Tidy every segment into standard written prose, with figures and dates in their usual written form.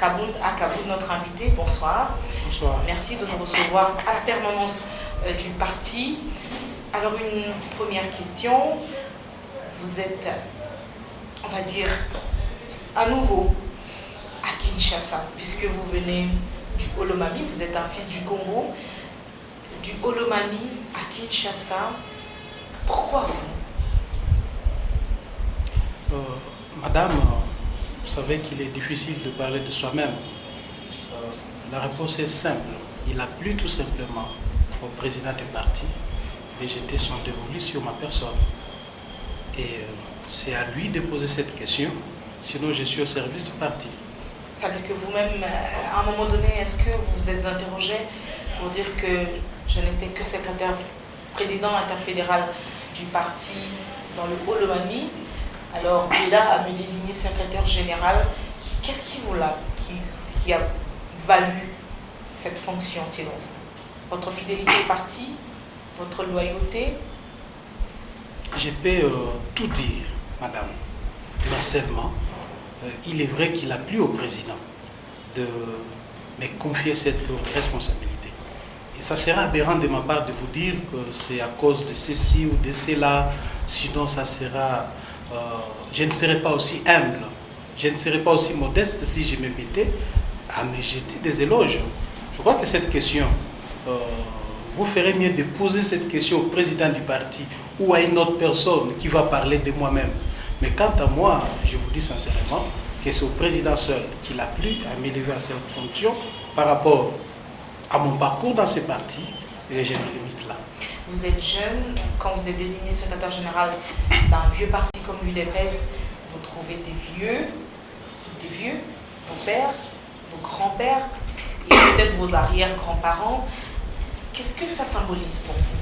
Kaboul, notre invité. Bonsoir. Bonsoir. Merci de nous recevoir à la permanence du parti. Alors, une première question. Vous êtes, on va dire, à nouveau à Kinshasa, puisque vous venez du Olomami, vous êtes un fils du Congo, du Olomami à Kinshasa. Pourquoi vous? Madame, vous savez qu'il est difficile de parler de soi-même. La réponse est simple. Il a plu tout simplement au président du parti de jeter son dévolu sur ma personne. Et c'est à lui de poser cette question, sinon je suis au service du parti. Ça veut dire que vous-même, à un moment donné, est-ce que vous vous êtes interrogé pour dire que je n'étais que secrétaire président interfédéral du parti dans le Olomami, alors de là à me désigner secrétaire général, qu'est-ce qui a valu cette fonction selon vous? Votre fidélité au parti, votre loyauté? Je peux tout dire, madame, mais seulement, il est vrai qu'il a plu au président de me confier cette lourde responsabilité. Et ça sera aberrant de ma part de vous dire que c'est à cause de ceci ou de cela, sinon ça sera... je ne serai pas aussi humble, je ne serai pas aussi modeste si je me mettais à me jeter des éloges. Je crois que cette question, vous ferez mieux de poser cette question au président du parti ou à une autre personne qui va parler de moi-même. Mais quant à moi, je vous dis sincèrement que c'est au président seul qu'il a plu à m'élever à cette fonction par rapport à mon parcours dans ce parti, et je me limite là. Vous êtes jeune, quand vous êtes désigné secrétaire général d'un vieux parti comme l'UDPS, vous trouvez des vieux, vos pères, vos grands-pères et peut-être vos arrière-grands-parents. Qu'est-ce que ça symbolise pour vous?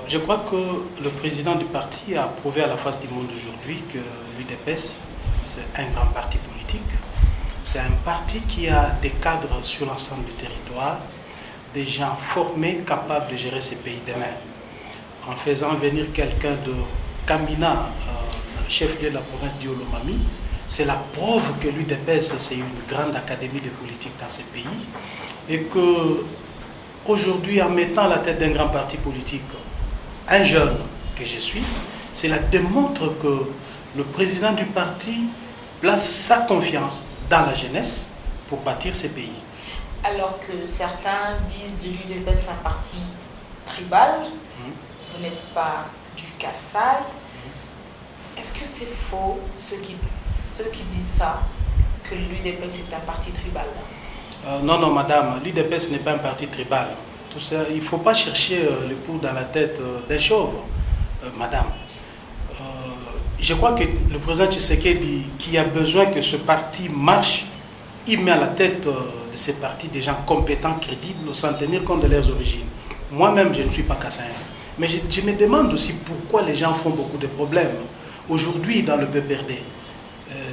Je crois que le président du parti a prouvé à la face du monde aujourd'hui que l'UDPS, c'est un grand parti politique. C'est un parti qui a des cadres sur l'ensemble du territoire, des gens formés, capables de gérer ces pays demain. En faisant venir quelqu'un de Kamina, chef-lieu de la province du Olomami, c'est la preuve que l'UDPS, c'est une grande académie de politique dans ces pays et que aujourd'hui, en mettant à la tête d'un grand parti politique un jeune que je suis, cela démontre que le président du parti place sa confiance dans la jeunesse pour bâtir ces pays. Alors que certains disent de l'UDPS un parti tribal, vous n'êtes pas du Kasaï. Est-ce que c'est faux, ceux qui disent ça, que l'UDPS est un parti tribal? Non, madame, l'UDPS n'est pas un parti tribal. Tout ça, il ne faut pas chercher le pouls dans la tête d'un chauve, madame. Je crois que le président Tshisekedi, qui a besoin que ce parti marche, il met à la tête de ce parti des gens compétents, crédibles, sans tenir compte de leurs origines. Moi-même, je ne suis pas kassaïen. Mais je me demande aussi pourquoi les gens font beaucoup de problèmes. Aujourd'hui, dans le PPRD,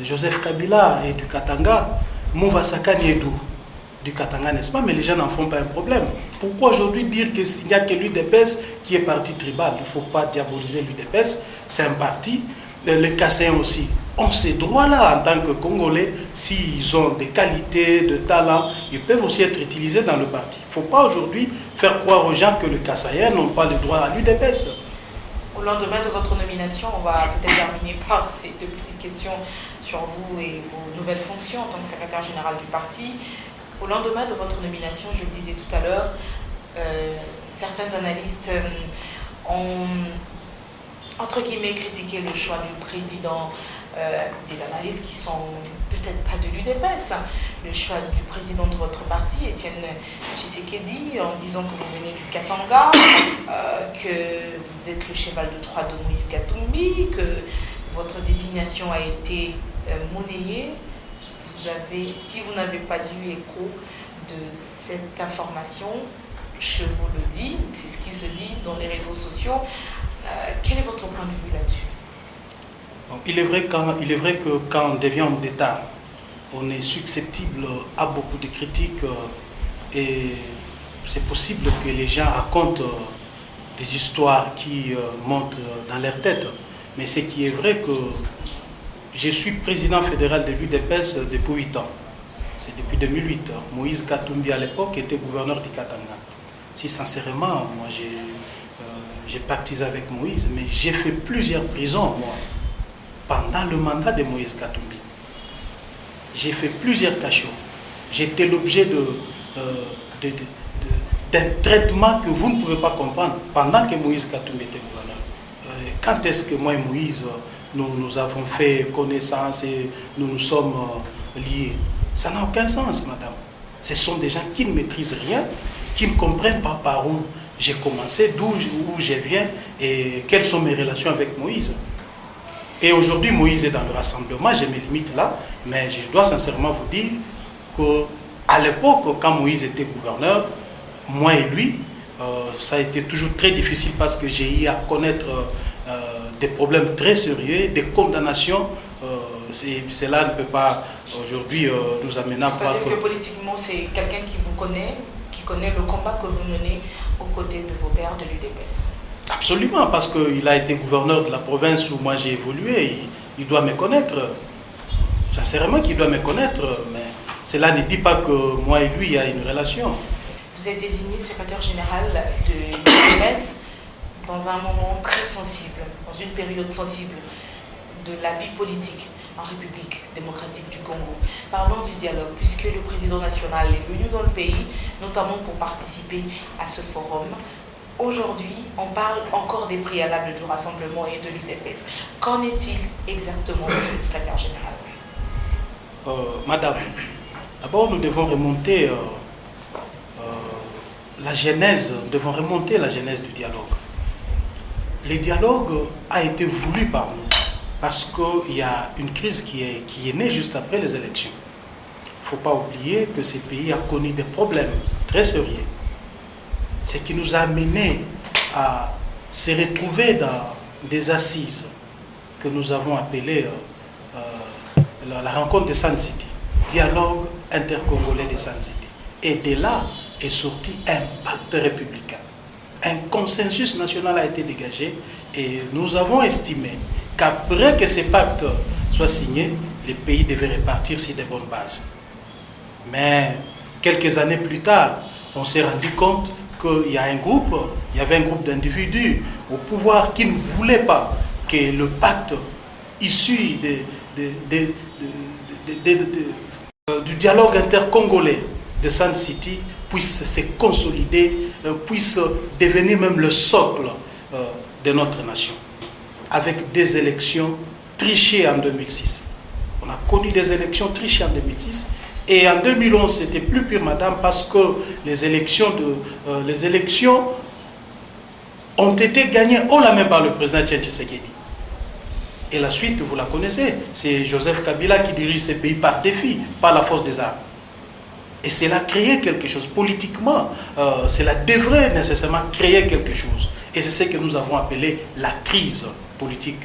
Joseph Kabila est du Katanga, Mouva Sakani est d'où? Du Katanga, n'est-ce pas? Mais les gens n'en font pas un problème. Pourquoi aujourd'hui dire qu'il n'y a que l'UDPS qui est parti tribal? Il ne faut pas diaboliser l'UDPS, c'est un parti. Les Kassaïens aussi ont ces droits-là en tant que Congolais. S'ils ont des qualités, de talent, ils peuvent aussi être utilisés dans le parti. Il ne faut pas aujourd'hui faire croire aux gens que les Kassaïens n'ont pas le droit à l'UDPS. Au lendemain de votre nomination, on va peut-être terminer par ces deux petites questions sur vous et vos nouvelles fonctions en tant que secrétaire général du parti. Au lendemain de votre nomination, je le disais tout à l'heure, certains analystes ont, entre guillemets, critiqué le choix du président, des analystes qui sont peut-être pas de l'UDPS, le choix du président de votre parti, Étienne Tshisekedi, en disant que vous venez du Katanga, que vous êtes le cheval de Troie de Moïse Katumbi, que votre désignation a été monnayée. Si vous n'avez pas eu écho de cette information, je vous le dis, c'est ce qui se dit dans les réseaux sociaux. Quel est votre point de vue là-dessus? Il est vrai que quand on devient homme d'État, on est susceptible à beaucoup de critiques et c'est possible que les gens racontent des histoires qui montent dans leur tête. Mais ce qui est vrai que je suis président fédéral de l'UDPS depuis 8 ans. c'est depuis 2008. Moïse Katumbi à l'époque était gouverneur du Katanga. Si sincèrement, moi j'ai pactisé avec Moïse, mais j'ai fait plusieurs prisons, moi, pendant le mandat de Moïse Katumbi. J'ai fait plusieurs cachots. J'étais l'objet d'un traitement que vous ne pouvez pas comprendre pendant que Moïse Katumbi était gouverneur. Quand est-ce que moi et Moïse, nous avons fait connaissance et nous nous sommes liés? Ça n'a aucun sens, madame. Ce sont des gens qui ne maîtrisent rien, qui ne comprennent pas par où j'ai commencé, où je viens et quelles sont mes relations avec Moïse. Et aujourd'hui, Moïse est dans le rassemblement, j'ai mes limites là, mais je dois sincèrement vous dire qu'à l'époque, quand Moïse était gouverneur, moi et lui, ça a été toujours très difficile parce que j'ai eu à connaître des problèmes très sérieux, des condamnations. Cela ne peut pas aujourd'hui nous amener à croire C'est-à-dire que politiquement, c'est quelqu'un qui vous connaît, qui connaît le combat que vous menez aux côtés de vos pairs de l'UDPS. Absolument, parce qu'il a été gouverneur de la province où moi j'ai évolué, il doit me connaître. Sincèrement qu'il doit me connaître, mais cela ne dit pas que moi et lui, il y a une relation. Vous êtes désigné secrétaire général de l'UDPS dans un moment très sensible, dans une période sensible de la vie politique en République démocratique du Congo. Parlons du dialogue, puisque le président national est venu dans le pays, notamment pour participer à ce forum. Aujourd'hui, on parle encore des préalables du rassemblement et de l'UDPS. Qu'en est-il exactement, monsieur le secrétaire général? Madame, d'abord nous devons remonter la genèse du dialogue. Le dialogue a été voulu par nous parce qu'il y a une crise qui est née juste après les élections. Il ne faut pas oublier que ce pays a connu des problèmes très sérieux. Ce qui nous a amené à se retrouver dans des assises que nous avons appelées la rencontre de Sun City, dialogue intercongolais de Sun City. Et de là est sorti un pacte républicain. Un consensus national a été dégagé et nous avons estimé qu'après que ce pacte soit signé, les pays devaient repartir sur des bonnes bases. Mais quelques années plus tard, on s'est rendu compte qu'il y avait un groupe d'individus au pouvoir qui ne voulaient pas que le pacte issu du dialogue intercongolais de Sun City puisse se consolider, puisse devenir même le socle de notre nation. Avec des élections trichées en 2006. On a connu des élections trichées en 2006. Et en 2011, c'était plus pire, madame, parce que les élections ont été gagnées haut la main par le président Tshisekedi. Et la suite, vous la connaissez, c'est Joseph Kabila qui dirige ce pays par défi, par la force des armes. Et cela a créé quelque chose. Politiquement, cela devrait nécessairement créer quelque chose. Et c'est ce que nous avons appelé la crise politique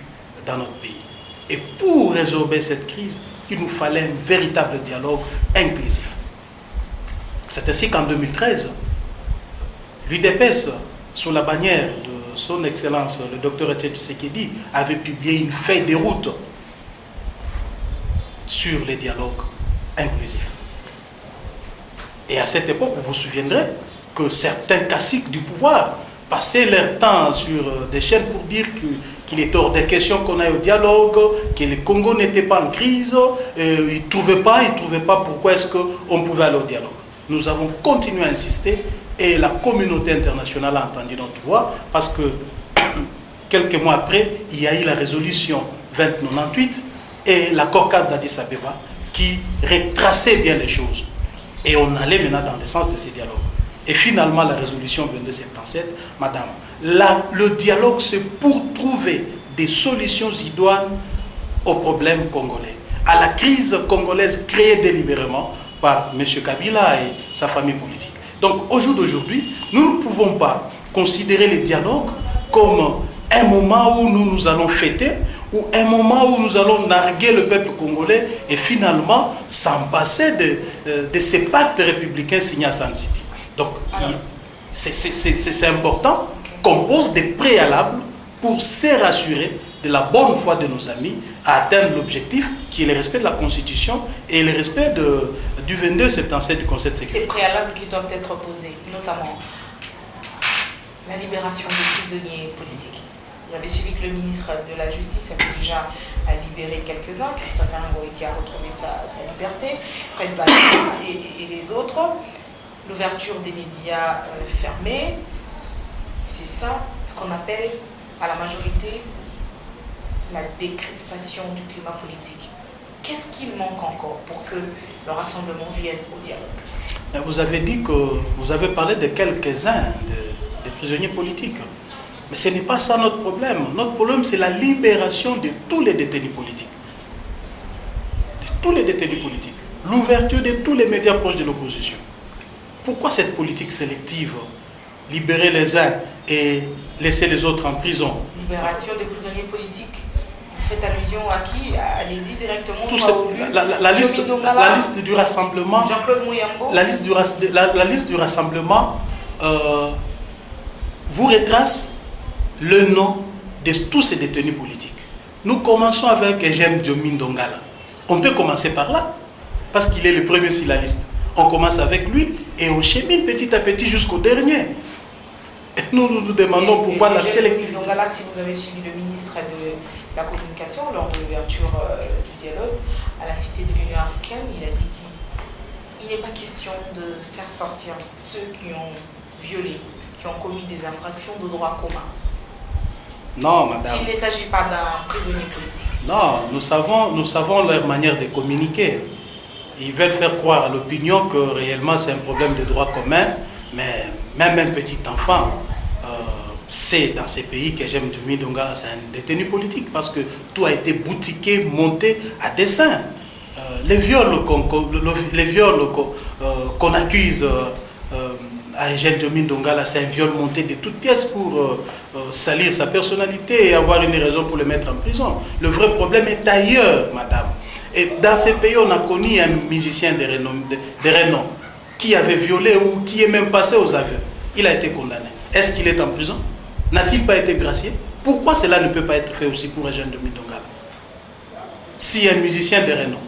dans notre pays. Et pour résorber cette crise, il nous fallait un véritable dialogue inclusif. C'est ainsi qu'en 2013, l'UDPS, sous la bannière de son Excellence, le docteur Etienne Tshisekedi, avait publié une feuille de route sur les dialogues inclusifs. Et à cette époque, vous vous souviendrez que certains caciques du pouvoir passaient leur temps sur des chaînes pour dire qu'il était hors de question qu'on aille au dialogue, que le Congo n'était pas en crise, ils ne trouvaient pas pourquoi est-ce qu'on pouvait aller au dialogue. Nous avons continué à insister et la communauté internationale a entendu notre voix parce que quelques mois après, il y a eu la résolution 2098 et l'accord cadre d'Addis Abeba qui retraçait bien les choses. Et on allait maintenant dans le sens de ces dialogues. Et finalement, la résolution 2277, madame, le dialogue, c'est pour trouver des solutions idoines aux problèmes congolais, à la crise congolaise créée délibérément par M. Kabila et sa famille politique. Donc, au jour d'aujourd'hui, nous ne pouvons pas considérer les dialogues comme un moment où nous allons fêter, ou un moment où nous allons narguer le peuple congolais et finalement s'en passer de ces pactes républicains signés à Sun City. Donc, c'est important qu'on pose des préalables pour se rassurer de la bonne foi de nos amis à atteindre l'objectif qui est le respect de la Constitution et le respect du 22 77 du Conseil de Ces sécurité. préalables qui doivent être posés, notamment la libération des prisonniers politiques. Vous avez suivi que le ministre de la Justice avait déjà libéré quelques-uns, Christopher Ngoï qui a retrouvé sa liberté, Fred Baza et les autres. L'ouverture des médias fermés, c'est ça ce qu'on appelle à la majorité la décrispation du climat politique. Qu'est-ce qu'il manque encore pour que le rassemblement vienne au dialogue? Vous avez dit que vous avez parlé de quelques-uns des prisonniers politiques. Mais ce n'est pas ça notre problème. Notre problème, c'est la libération de tous les détenus politiques. De tous les détenus politiques. L'ouverture de tous les médias proches de l'opposition. Pourquoi cette politique sélective? Libérer les uns et laisser les autres en prison. Libération des prisonniers politiques. Vous faites allusion à qui? Allez-y directement. La liste du rassemblement. Jean-Claude Mouyambo. La liste du rassemblement vous retrace le nom de tous ces détenus politiques. Nous commençons avec Eugène Diomin Dongala. On peut commencer par là, parce qu'il est le premier sur la liste. On commence avec lui et on chemine petit à petit jusqu'au dernier. Et nous demandons pourquoi la sélectivité. Dongala, si vous avez suivi le ministre de la Communication lors de l'ouverture du dialogue à la Cité de l'Union africaine, il a dit qu'il n'est pas question de faire sortir ceux qui ont violé, qui ont commis des infractions de droit commun. Non, madame. Il ne s'agit pas d'un prisonnier politique. Non, nous savons leur manière de communiquer. Ils veulent faire croire à l'opinion que réellement c'est un problème de droit commun, mais même un petit enfant sait dans ces pays que j'aime Diomin Dongala, c'est un détenu politique parce que tout a été boutiqué, monté à dessein. Les viols qu'on accuse à Eugène Diomin Dongala, c'est un viol monté de toutes pièces pour salir sa personnalité et avoir une raison pour le mettre en prison. Le vrai problème est ailleurs, madame. Et dans ces pays, on a connu un musicien de renom qui avait violé ou qui est même passé aux aveux. Il a été condamné. Est-ce qu'il est en prison? N'a-t-il pas été gracié? Pourquoi cela ne peut pas être fait aussi pour Eugène Diomin Dongala? Si un musicien de renom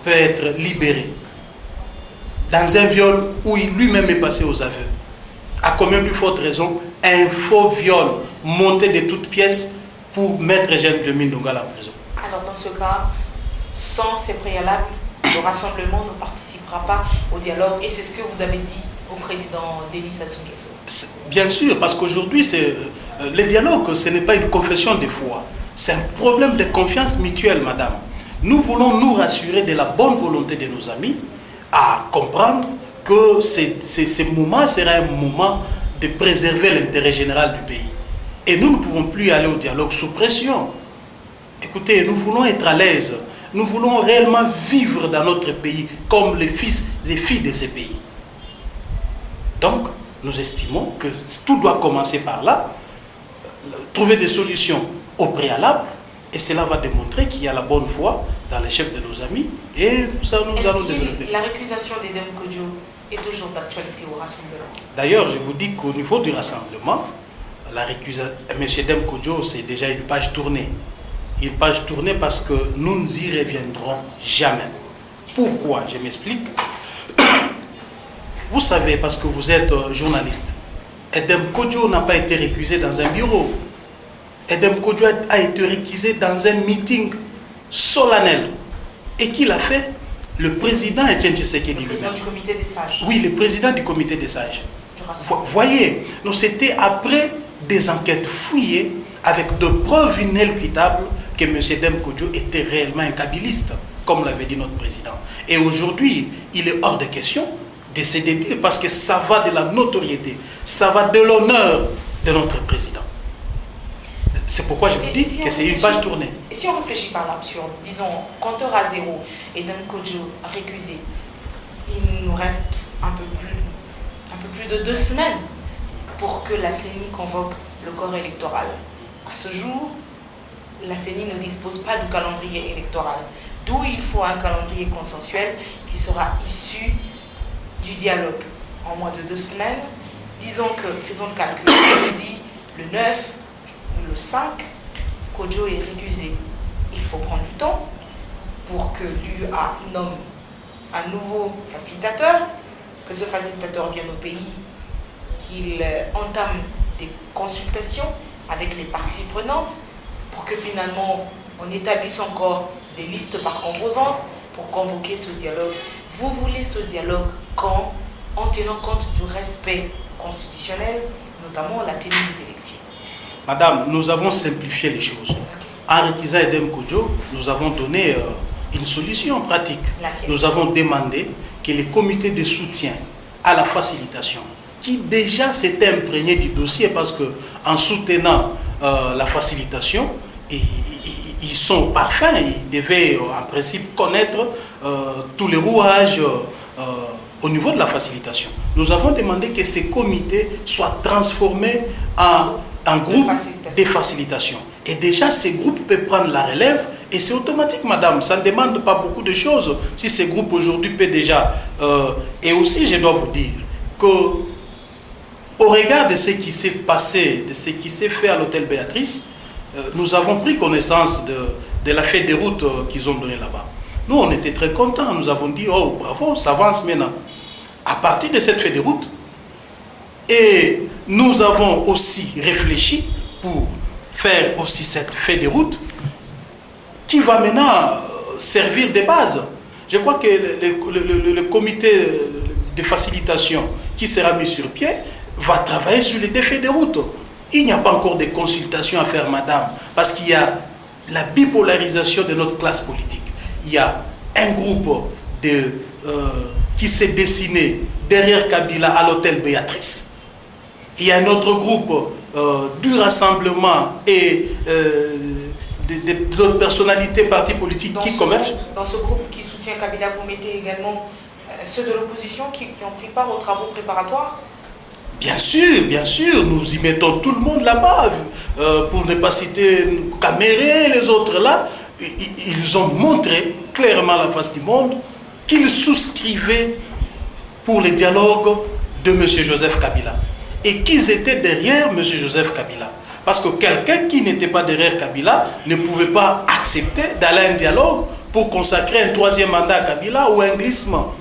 peut être libéré dans un viol où il lui-même est passé aux aveux, à combien plus forte raison un faux viol monté de toutes pièces pour mettre Eugène Diomin Dongala en prison? Alors dans ce cas, sans ces préalables, le rassemblement ne participera pas au dialogue. Et c'est ce que vous avez dit au président Denis Sassou Nguesso. Bien sûr, parce qu'aujourd'hui, le dialogue, ce n'est pas une confession de foi. C'est un problème de confiance mutuelle, madame. Nous voulons nous rassurer de la bonne volonté de nos amis à comprendre que ce moment sera un moment de préserver l'intérêt général du pays. Et nous ne pouvons plus aller au dialogue sous pression. Écoutez, nous voulons être à l'aise. Nous voulons réellement vivre dans notre pays comme les fils et filles de ces pays. Donc, nous estimons que tout doit commencer par là, trouver des solutions au préalable, et cela va démontrer qu'il y a la bonne foi dans les chefs de nos amis, et nous allons développer. La récusation d'Edem Kodjo est toujours d'actualité au rassemblement? D'ailleurs, je vous dis qu'au niveau du rassemblement, la récusation, M. Edem Kodjo, c'est déjà une page tournée. Une page tournée parce que nous n'y reviendrons jamais. Pourquoi? Je m'explique. Vous savez, parce que vous êtes journaliste, Edem Kodjo n'a pas été récusé dans un bureau. Edem Kodjo a été récusé dans un meeting solennel. Et qui l'a fait? Le président Etienne Tshisekedi. Le président du comité des sages. Oui, le président du comité des sages. Voyez, c'était après des enquêtes fouillées avec de preuves inéluctables que M. Edem Kodjo était réellement un kabiliste, comme l'avait dit notre président. Et aujourd'hui, il est hors de question de se dédier parce que ça va de la notoriété, ça va de l'honneur de notre président. C'est pourquoi je vous dis que c'est une page tournée. Et si on réfléchit par l'absurde, disons, compteur à zéro, Edem Kodjo récusé, il nous reste un peu plus de 2 semaines pour que la CENI convoque le corps électoral. À ce jour, la CENI ne dispose pas du calendrier électoral, d'où il faut un calendrier consensuel qui sera issu du dialogue. En moins de 2 semaines, disons que, faisons le calcul, on dit le 9 ou le 5, Kodjo est récusé. Il faut prendre du temps pour que l'UA nomme un nouveau facilitateur, que ce facilitateur vienne au pays, qu'il entame des consultations avec les parties prenantes pour que finalement on établisse encore des listes par composantes pour convoquer ce dialogue. Vous voulez ce dialogue quand, en tenant compte du respect constitutionnel, notamment la tenue des élections? Madame, nous avons simplifié les choses. En Rikiza Edem Kodjo, nous avons donné une solution pratique. Nous avons demandé que les comités de soutien à la facilitation, qui déjà s'étaient imprégnés du dossier parce qu'en soutenant la facilitation, ils sont parfaits, ils devaient en principe connaître tous les rouages au niveau de la facilitation. Nous avons demandé que ces comités soient transformés en groupes de facilitation. Et déjà, ces groupes peuvent prendre la relève et c'est automatique, madame. Ça ne demande pas beaucoup de choses. Si ces groupes aujourd'hui peuvent déjà... et aussi, je dois vous dire que au regard de ce qui s'est passé, de ce qui s'est fait à l'hôtel Béatrice, nous avons pris connaissance de la feuille de route qu'ils ont donnée là-bas. Nous, on était très contents. Nous avons dit, oh, bravo, ça avance maintenant. À partir de cette feuille de route, et nous avons aussi réfléchi pour faire aussi cette feuille de route qui va maintenant servir de base. Je crois que le comité de facilitation qui sera mis sur pied va travailler sur les défis de route. Il n'y a pas encore de consultations à faire, madame, parce qu'il y a la bipolarisation de notre classe politique. Il y a un groupe qui s'est dessiné derrière Kabila à l'hôtel Béatrice. Il y a un autre groupe du rassemblement et d'autres personnalités, partis politiques qui convergent. Dans ce groupe qui soutient Kabila, vous mettez également ceux de l'opposition qui ont pris part aux travaux préparatoires? Bien sûr, nous y mettons tout le monde là-bas. Pour ne pas citer Caméré, les autres là, ils ont montré clairement à la face du monde qu'ils souscrivaient pour le dialogue de M. Joseph Kabila. Et qu'ils étaient derrière M. Joseph Kabila. Parce que quelqu'un qui n'était pas derrière Kabila ne pouvait pas accepter d'aller à un dialogue pour consacrer un troisième mandat à Kabila ou un glissement.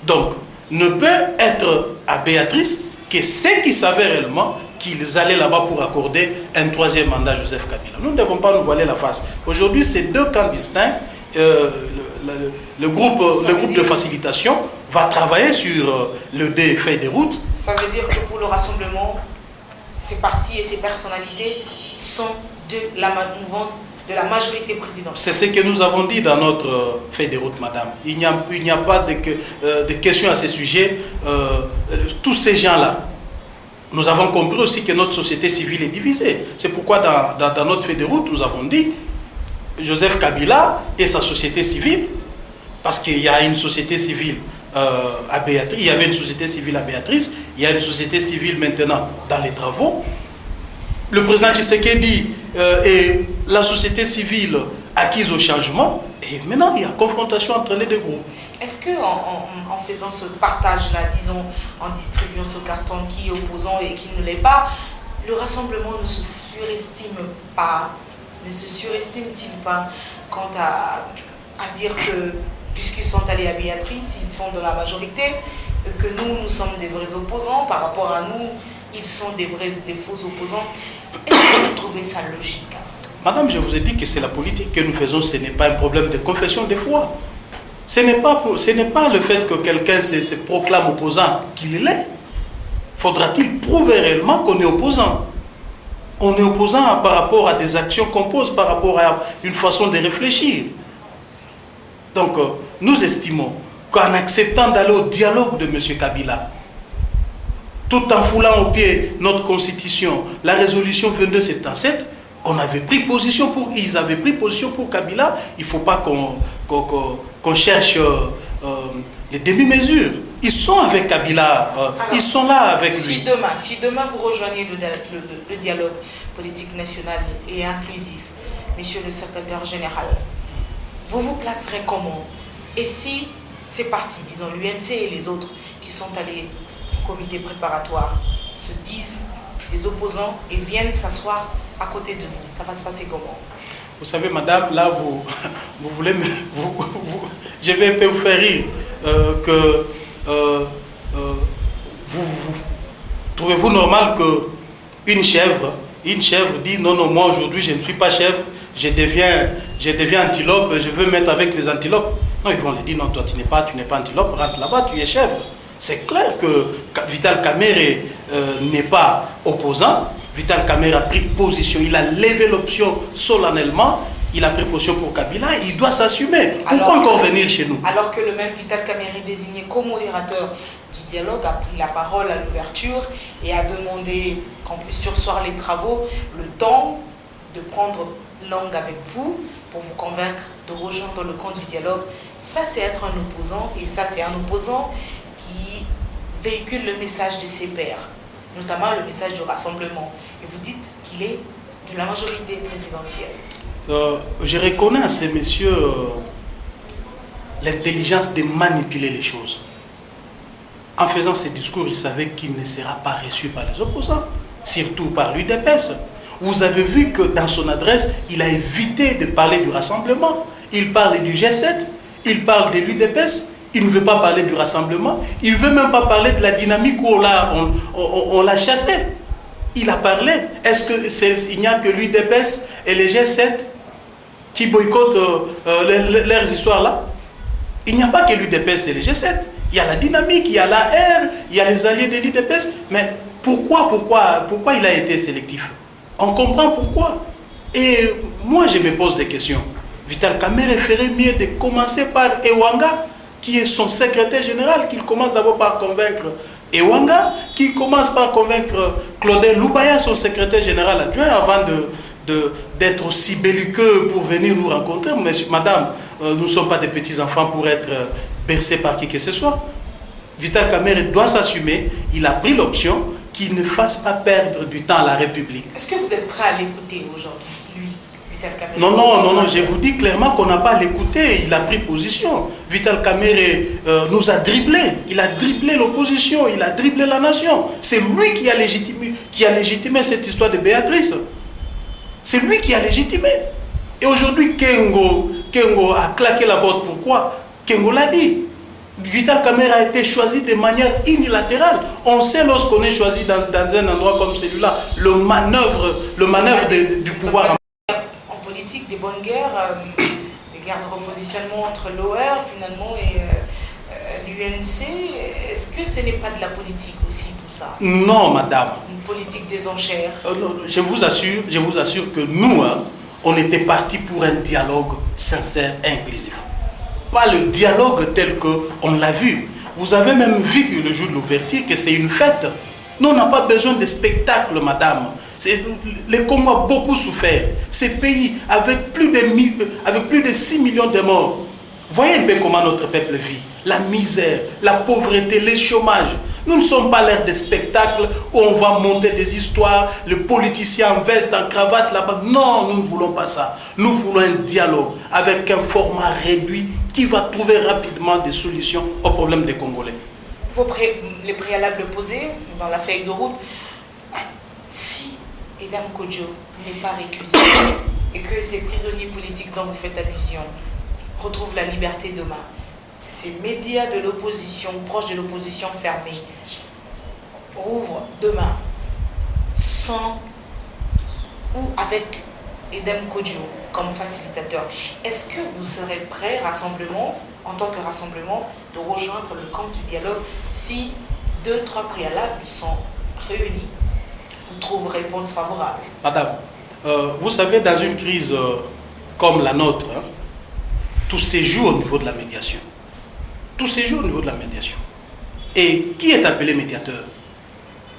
Donc, ne peut être à Béatrice que ceux qui savaient réellement qu'ils allaient là-bas pour accorder un troisième mandat à Joseph Kabila. Nous ne devons pas nous voiler la face. Aujourd'hui, c'est deux camps distincts. Le groupe de facilitation va travailler sur le défait des routes. Ça veut dire que pour le rassemblement, ces partis et ces personnalités sont de la mouvance de la majorité présidentielle. C'est ce que nous avons dit dans notre fait des routes, madame. Il n'y a pas de questions à ce sujet. Tous ces gens-là, nous avons compris aussi que notre société civile est divisée. C'est pourquoi dans notre fait des routes, nous avons dit Joseph Kabila et sa société civile, parce qu'il y a une société civile à Béatrice, il y avait une société civile à Béatrice, il y a une société civile maintenant dans les travaux. Le président Tshisekedi et la société civile acquise au changement, et maintenant il y a confrontation entre les deux groupes. Est-ce qu'en faisant ce partage-là, disons, en distribuant ce carton qui est opposant et qui ne l'est pas, le rassemblement ne se surestime pas, ne se surestime-t-il pas quant à dire que, puisqu'ils sont allés à Béatrice, ils sont de la majorité, que nous sommes des vrais opposants, par rapport à nous, ils sont des faux opposants. Est-ce que vous trouvez ça logique? Madame, je vous ai dit que c'est la politique que nous faisons, ce n'est pas un problème de confession de foi. Ce n'est pas le fait que quelqu'un se proclame opposant qu'il l'est. Faudra-t-il prouver réellement qu'on est opposant? On est opposant par rapport à des actions qu'on pose, par rapport à une façon de réfléchir. Donc, nous estimons qu'en acceptant d'aller au dialogue de M. Kabila, tout en foulant au pied notre constitution, la résolution 2277, on avait pris position pour, ils avaient pris position pour Kabila. Il ne faut pas qu'on cherche les demi-mesures. Ils sont avec Kabila, alors, ils sont là avec lui. Si demain vous rejoignez le dialogue politique national et inclusif, monsieur le secrétaire général, vous vous classerez comment? Et si ces partis, disons l'UNC et les autres qui sont allés au comité préparatoire, se disent des opposants et viennent s'asseoir à côté de vous, ça va se passer comment? Vous savez, madame, là, vous voulez je vais un peu vous faire rire. que vous trouvez-vous normal que une chèvre dit non, non, moi aujourd'hui je ne suis pas chèvre, je deviens antilope, je veux mettre avec les antilopes. Non, ils vont lui dire non, toi tu n'es pas antilope, rentre là-bas, tu es chèvre. C'est clair que Vital Kamerhe n'est pas opposant. Vital Kamerhe a pris position, il a levé l'option solennellement, il a pris position pour Kabila, il doit s'assumer. Pourquoi encore venir chez nous? Alors que le même Vital Kamerhe, désigné co-modérateur du dialogue, a pris la parole à l'ouverture et a demandé qu'on puisse surseoir les travaux, le temps de prendre langue avec vous pour vous convaincre de rejoindre le camp du dialogue. Ça, c'est être un opposant, et ça, c'est un opposant qui véhicule le message de ses pairs, notamment le message du rassemblement. Et vous dites qu'il est de la majorité présidentielle. Je reconnais à ces messieurs l'intelligence de manipuler les choses. En faisant ces discours, il savait qu'il ne sera pas reçu par les opposants, surtout par l'UDPS. Vous avez vu que dans son adresse, il a évité de parler du rassemblement. Il parle du G7, il parle de l'UDPS, il ne veut pas parler du rassemblement, il ne veut même pas parler de la dynamique où on l'a chassé. Il a parlé. Est-ce qu'il n'y a que l'UDPS et les G7 qui boycottent leurs histoires là? Il n'y a pas que l'UDPS et les G7. Il y a la dynamique, il y a la R, il y a les alliés de l'UDPS. Mais pourquoi il a été sélectif? On comprend pourquoi. Et moi, je me pose des questions. Vital Kamerhe ferait mieux de commencer par Ewanga, qui est son secrétaire général, qu'il commence d'abord par convaincre Ewanga, qu'il commence par convaincre Claudel Loubaya, son secrétaire général adjoint, avant d'être aussi belliqueux pour venir nous rencontrer. Madame, nous ne sommes pas des petits-enfants pour être bercés par qui que ce soit. Vital Kamerhe doit s'assumer. Il a pris l'option qu'il ne fasse pas perdre du temps à la République. Est-ce que vous êtes prêt à l'écouter aujourd'hui, lui, Vital Kamerhe? Non, je vous dis clairement qu'on n'a pas à l'écouter. Il a pris position. Vital Kamerhe nous a dribblé. Il a dribblé l'opposition, il a dribblé la nation. C'est lui qui a légitimé cette histoire de Béatrice. C'est lui qui a légitimé. Et aujourd'hui, Kengo a claqué la botte. Pourquoi? Kengo l'a dit. Vital Kamerhe a été choisi de manière unilatérale. On sait lorsqu'on est choisi dans un endroit comme celui-là, le manœuvre du pouvoir. En politique, des bonnes guerres, des guerres de repositionnement entre l'OR finalement et l'UNC. Est-ce que ce n'est pas de la politique aussi tout ça? Non, madame. Une politique des enchères. Non, je vous assure que nous, on était partis pour un dialogue sincère et inclusif. Pas le dialogue tel qu'on l'a vu. Vous avez même vu le jour de l'ouverture que c'est une fête. Nous, on n'a pas besoin de spectacle, madame. Les Congo ont beaucoup souffert. Ces pays, avec plus de 6 millions de morts. Voyez un peu comment notre peuple vit. La misère, la pauvreté, le chômage. Nous ne sommes pas l'ère des spectacles où on va monter des histoires, le politicien en veste, en cravate là-bas. Non, nous ne voulons pas ça. Nous voulons un dialogue avec un format réduit qui va trouver rapidement des solutions aux problèmes des Congolais. Les préalables posés dans la feuille de route, si Edem Kodjo n'est pas récusé et que ces prisonniers politiques dont vous faites allusion retrouvent la liberté demain, ces médias de l'opposition, proches de l'opposition fermés, rouvrent demain sans ou avec Edem Kodjo comme facilitateur. Est-ce que vous serez prêt, en tant que rassemblement, de rejoindre le camp du dialogue si 2-3 préalables sont réunis? Vous trouvez réponse favorable? Madame, vous savez, dans une crise comme la nôtre, tout se joue au niveau de la médiation. Tout se joue au niveau de la médiation. Et qui est appelé médiateur?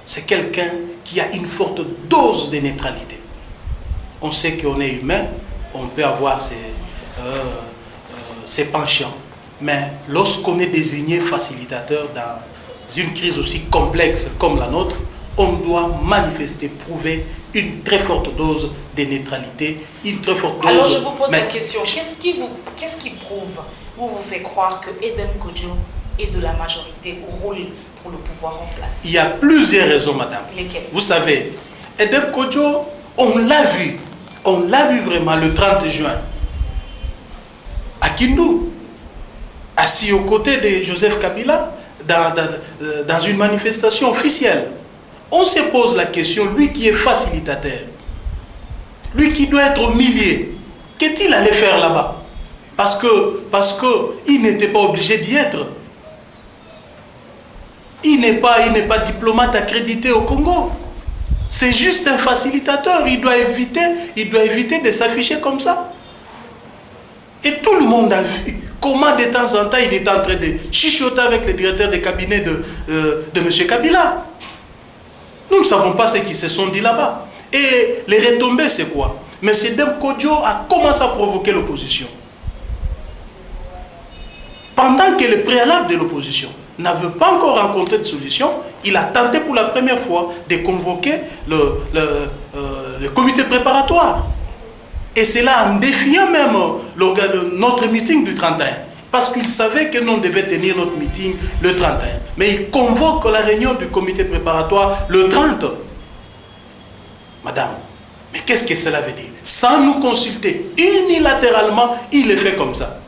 C'est quelqu'un qui a une forte dose de neutralité. On sait qu'on est humain, on peut avoir ses penchants. Mais lorsqu'on est désigné facilitateur dans une crise aussi complexe comme la nôtre, on doit manifester, prouver une très forte dose de neutralité, une très forte dose... Alors je vous pose la question, qu'est-ce qui prouve ou vous fait croire que Edem Kodjo est de la majorité ou roule pour le pouvoir en place? Il y a plusieurs raisons, madame. Lesquelles? Vous savez, Edem Kodjo, on l'a vu vraiment le 30 juin à Kindu. assis aux côtés de Joseph Kabila dans une manifestation officielle. On se pose la question, lui qui est facilitateur, lui qui doit être au milieu, qu'est-il allé faire là-bas? Parce que il n'était pas obligé d'y être. Il n'est pas diplomate accrédité au Congo. C'est juste un facilitateur. Il doit éviter de s'afficher comme ça. Et tout le monde a vu comment de temps en temps il est en train de chichoter avec le directeur de cabinet de M. Kabila. Nous ne savons pas ce qui se sont dit là-bas. Et les retombées, c'est quoi? M. Dem Kodjo a commencé à provoquer l'opposition. Pendant que le préalable de l'opposition n'avait pas encore rencontré de solution, il a tenté pour la première fois de convoquer le comité préparatoire. Et c'est là en défiant même notre meeting du 31. Parce qu'il savait que nous devions tenir notre meeting le 31. Mais il convoque la réunion du comité préparatoire le 30. Madame, mais qu'est-ce que cela veut dire? Sans nous consulter, unilatéralement, il est fait comme ça.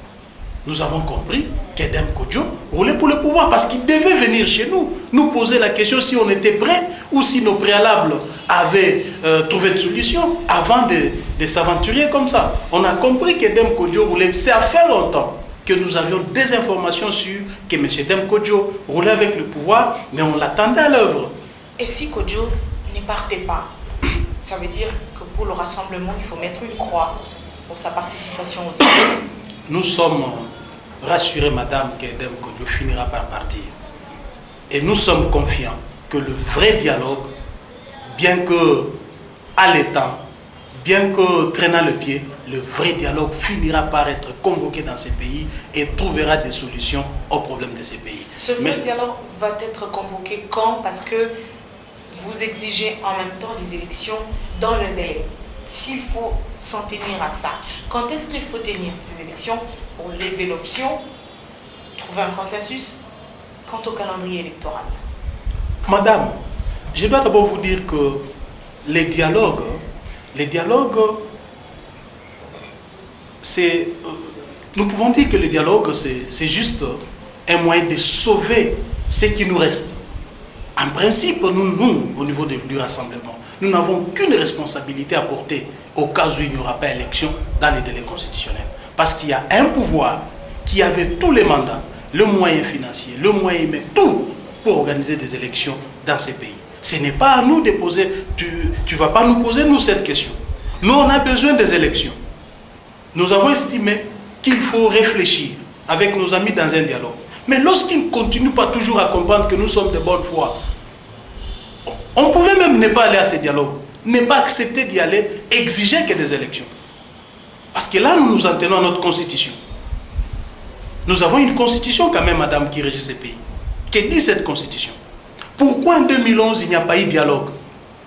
Nous avons compris qu'Edem Kodjo roulait pour le pouvoir parce qu'il devait venir chez nous, nous poser la question si on était prêts ou si nos préalables avaient trouvé de solution avant de s'aventurer comme ça. On a compris qu'Edem Kodjo roulait. Ça fait longtemps que nous avions des informations sur que M. Dem Kodjo roulait avec le pouvoir, mais on l'attendait à l'œuvre. Et si Kodjo ne partait pas, ça veut dire que pour le rassemblement, il faut mettre une croix pour sa participation au dialogue. Nous sommes rassurés, madame, qu'Edem Kodjo finira par partir. Et nous sommes confiants que le vrai dialogue, bien que allaitant, bien que traînant le pied, le vrai dialogue finira par être convoqué dans ces pays et trouvera des solutions aux problèmes de ces pays. Ce vrai dialogue va être convoqué quand? Parce que vous exigez en même temps des élections dans le délai. S'il faut s'en tenir à ça, quand est-ce qu'il faut tenir ces élections pour lever l'option, trouver un consensus quant au calendrier électoral? Madame, je dois d'abord vous dire que les dialogues, c'est... Nous pouvons dire que le dialogue, c'est juste un moyen de sauver ce qui nous reste. En principe, nous au niveau du rassemblement, nous n'avons qu'une responsabilité à porter au cas où il n'y aura pas élection dans les délais constitutionnels. Parce qu'il y a un pouvoir qui avait tous les mandats, le moyen financier, le moyen, mais tout pour organiser des élections dans ces pays. Ce n'est pas à nous de poser, tu ne vas pas nous poser nous cette question. Nous, on a besoin des élections. Nous avons estimé qu'il faut réfléchir avec nos amis dans un dialogue. Mais lorsqu'ils ne continuent pas toujours à comprendre que nous sommes de bonne foi, on pouvait même ne pas aller à ces dialogues, ne pas accepter d'y aller, exiger que des élections. Parce que là, nous nous en tenons à notre constitution. Nous avons une constitution quand même, madame, qui régit ces pays. Que dit cette constitution? Pourquoi en 2011, il n'y a pas eu de dialogue?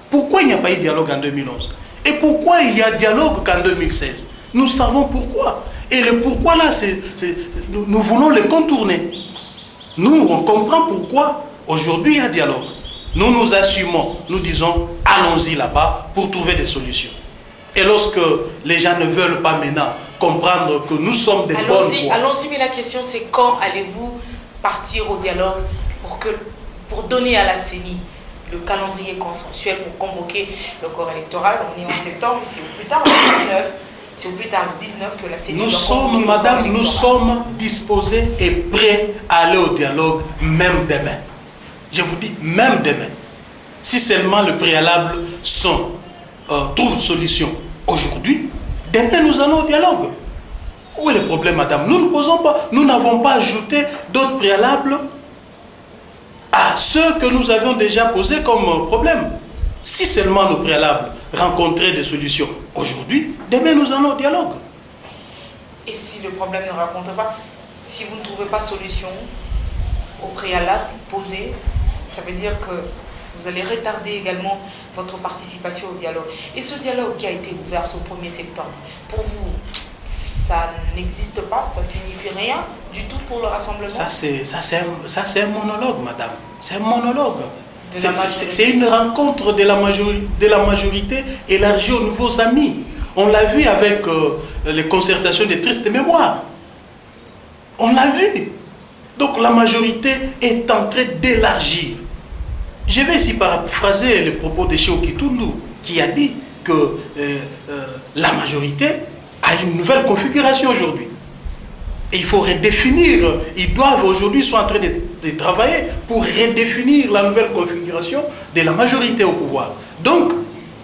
Pourquoi il n'y a pas eu de dialogue en 2011? Et pourquoi il y a dialogue qu'en 2016? Nous savons pourquoi. Et le pourquoi là, nous voulons le contourner. Nous, on comprend pourquoi aujourd'hui il y a dialogue. Nous nous assumons, nous disons, allons-y là-bas pour trouver des solutions. Et lorsque les gens ne veulent pas maintenant comprendre que nous sommes des bonnes voies. Allons-y, mais la question c'est quand allez-vous partir au dialogue pour donner à la CENI le calendrier consensuel pour convoquer le corps électoral? On est en septembre, c'est au plus tard le 19. C'est au plus tard le 19 que la CENI nous sommes, madame, nous sommes disposés et prêts à aller au dialogue même demain. Je vous dis, même demain. Si seulement le préalable trouve solution aujourd'hui, demain nous allons au dialogue. Où est le problème, madame? Nous n'avons pas ajouté d'autres préalables à ceux que nous avions déjà posés comme problème. Si seulement nos préalables rencontraient des solutions aujourd'hui, demain nous allons au dialogue. Et si le problème ne rencontre pas, si vous ne trouvez pas solution au préalable posé, ça veut dire que vous allez retarder également votre participation au dialogue. Et ce dialogue qui a été ouvert ce 1er septembre, pour vous, ça n'existe pas, ça signifie rien du tout pour le rassemblement? Ça c'est un monologue, madame. C'est un monologue. C'est une rencontre de la majorité élargie aux nouveaux amis. On l'a vu avec les concertations de tristes mémoires. On l'a vu. Donc la majorité est en train d'élargir. Je vais ici paraphraser les propos de Cheikh Kitundu, qui a dit que la majorité a une nouvelle configuration aujourd'hui. Et il faut redéfinir, ils doivent aujourd'hui sont en train de travailler pour redéfinir la nouvelle configuration de la majorité au pouvoir. Donc,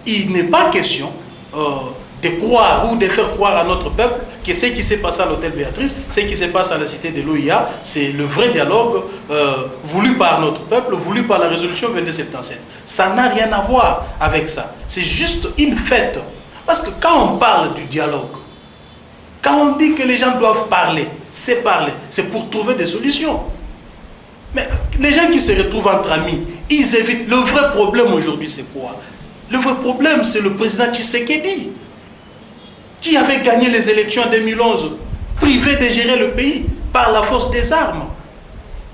il n'est pas question de croire ou de faire croire à notre peuple que ce qui s'est passé à l'hôtel Béatrice, ce qui se passe à la cité de l'OIA, c'est le vrai dialogue voulu par notre peuple, voulu par la résolution 2277. Ça n'a rien à voir avec ça. C'est juste une fête. Parce que quand on parle du dialogue, quand on dit que les gens doivent parler, c'est pour trouver des solutions. Mais les gens qui se retrouvent entre amis, ils évitent. Le vrai problème aujourd'hui, c'est quoi? Le vrai problème, c'est le président Tshisekedi, qui avait gagné les élections en 2011, privé de gérer le pays par la force des armes.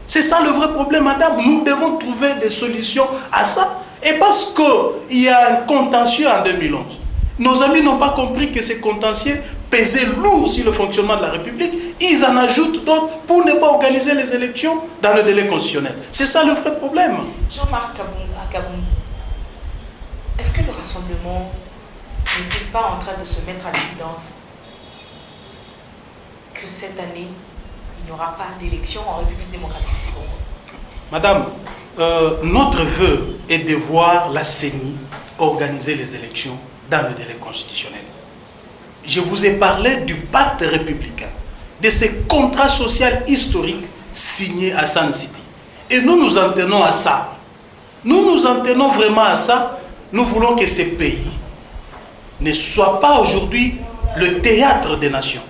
C'est ça le vrai problème, madame. Nous devons trouver des solutions à ça. Et parce qu'il y a un contentieux en 2011, nos amis n'ont pas compris que ces contentieux pesaient lourd sur le fonctionnement de la République. Ils en ajoutent d'autres pour ne pas organiser les élections dans le délai constitutionnel. C'est ça le vrai problème. Jean-Marc Kabound, est-ce que le rassemblement n'est-il pas en train de se mettre à l'évidence que cette année, il n'y aura pas d'élection en République démocratique du Congo? Madame, notre vœu est de voir la CENI organiser les élections dans le délai constitutionnel. Je vous ai parlé du pacte républicain, de ce contrat social historique signé à Sun City. Et nous nous en tenons à ça. Nous nous en tenons vraiment à ça. Nous voulons que ce pays ne soit pas aujourd'hui le théâtre des nations.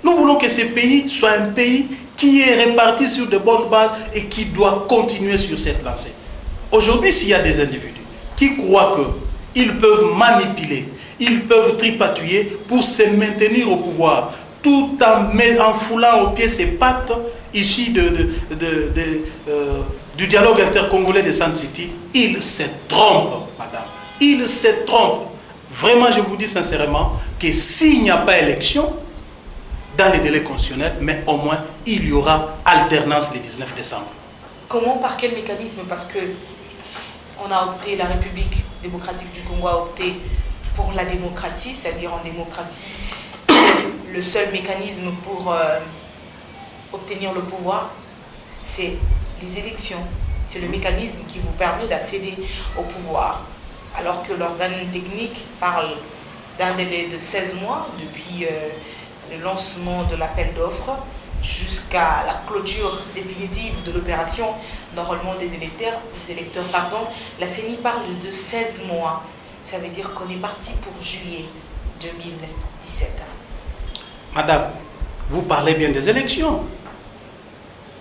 Nous voulons que ce pays soit un pays qui est réparti sur de bonnes bases et qui doit continuer sur cette lancée. Aujourd'hui, s'il y a des individus qui croient qu'ils peuvent manipuler, ils peuvent tripatouiller pour se maintenir au pouvoir, tout en foulant au pied ces pactes issus du dialogue intercongolais de Sun City, ils se trompent, madame. Ils se trompent. Vraiment, je vous dis sincèrement que s'il n'y a pas élection dans les délais constitutionnels, mais au moins il y aura alternance le 19 décembre. Comment, par quel mécanisme? Parce que on a opté, la République démocratique du Congo a opté pour la démocratie, c'est-à-dire en démocratie, le seul mécanisme pour obtenir le pouvoir, c'est les élections. C'est le mécanisme qui vous permet d'accéder au pouvoir. Alors que l'organe technique parle d'un délai de 16 mois depuis le lancement de l'appel d'offres jusqu'à la clôture définitive de l'opération d'enrôlement des électeurs. La CENI parle de 16 mois. Ça veut dire qu'on est parti pour juillet 2017. Madame, vous parlez bien des élections.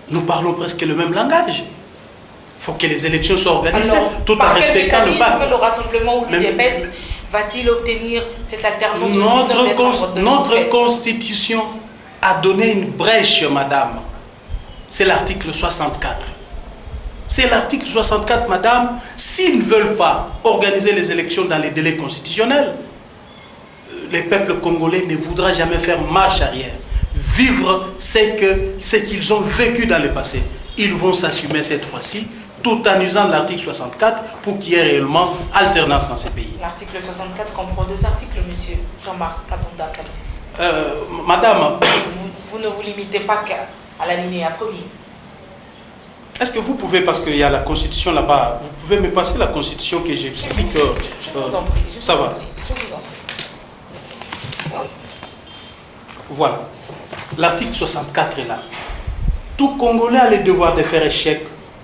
Nous parlons presque le même langage. Il faut que les élections soient organisées, tout en respectant le pacte. Le rassemblement ou l'UDPS va-t-il obtenir cette alternance au 19 décembre 2016? Notre constitution a donné une brèche, madame. C'est l'article 64. C'est l'article 64, madame. S'ils ne veulent pas organiser les élections dans les délais constitutionnels, le peuple congolais ne voudra jamais faire marche arrière. Vivre ce qu'ils ont vécu dans le passé. Ils vont s'assumer cette fois-ci, tout en usant l'article 64 pour qu'il y ait réellement alternance dans ces pays. L'article 64 comprend deux articles, monsieur Jean-Marc Kabound. Madame... Vous ne vous limitez pas qu'à l'alinéa premier. Est-ce que vous pouvez, parce qu'il y a la Constitution là-bas, vous pouvez me passer la Constitution que j'explique? Je vous en prie. Ça va. Je vous en prie. Voilà. L'article 64 est là. Tout Congolais a le devoir de faire échec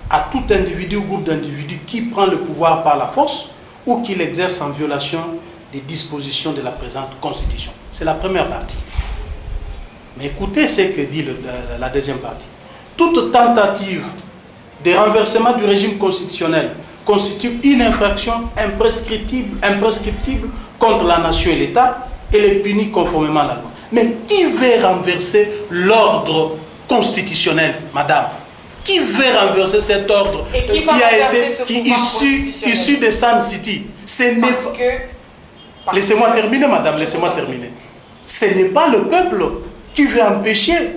à tout individu ou groupe d'individus qui prend le pouvoir par la force ou qui l'exerce en violation des dispositions de la présente Constitution. C'est la première partie. Mais écoutez ce que dit la deuxième partie. Toute tentative de renversement du régime constitutionnel constitue une infraction imprescriptible contre la nation et l'État et les punit conformément à la loi. Mais qui veut renverser l'ordre constitutionnel, madame? Qui veut renverser cet ordre qui a été issu de Sun City? Laissez-moi terminer, madame, laissez-moi terminer. Ce n'est pas le peuple qui veut empêcher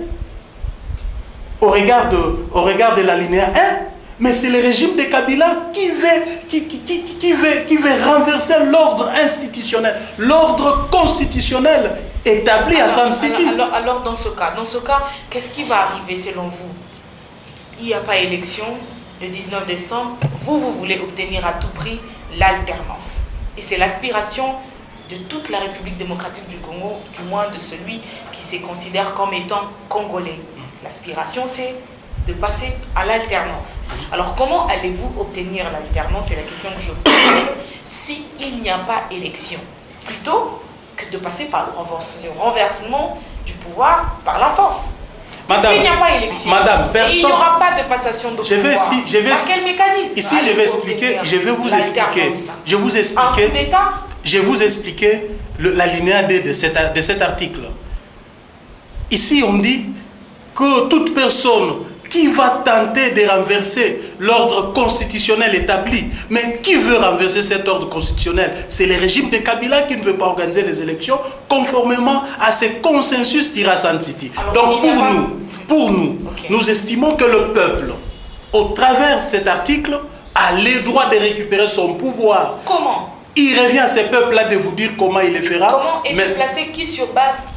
au regard de l'alinéa 1, mais c'est le régime de Kabila qui veut renverser l'ordre institutionnel, l'ordre constitutionnel établi à Sun City. Alors dans ce cas, qu'est-ce qui va arriver selon vous? Il n'y a pas élection le 19 décembre. Vous voulez obtenir à tout prix l'alternance. Et c'est l'aspiration de toute la République démocratique du Congo, du moins de celui qui se considère comme étant congolais. L'aspiration, c'est de passer à l'alternance. Alors, comment allez-vous obtenir l'alternance? C'est la question que je vous pose. S'il n'y a pas élection, plutôt que de passer par le renversement du pouvoir par la force. Madame, s'il n'y a pas élection, Madame, personne... il n'y aura pas de passation de pouvoir. Par quel mécanisme? Ici, je vais vous expliquer. Un coup d'État? Je vais vous expliquer l'alinéa D de cet article. Ici, on dit que toute personne qui va tenter de renverser l'ordre constitutionnel établi, mais qui veut renverser cet ordre constitutionnel? C'est le régime de Kabila qui ne veut pas organiser les élections conformément à ce consensus tiré à Sun City. Donc pour nous, nous estimons que le peuple, au travers de cet article, a le droit de récupérer son pouvoir. Comment? Il revient à ces peuples-là de vous dire comment il le fera. Comment est-il placé qui sur base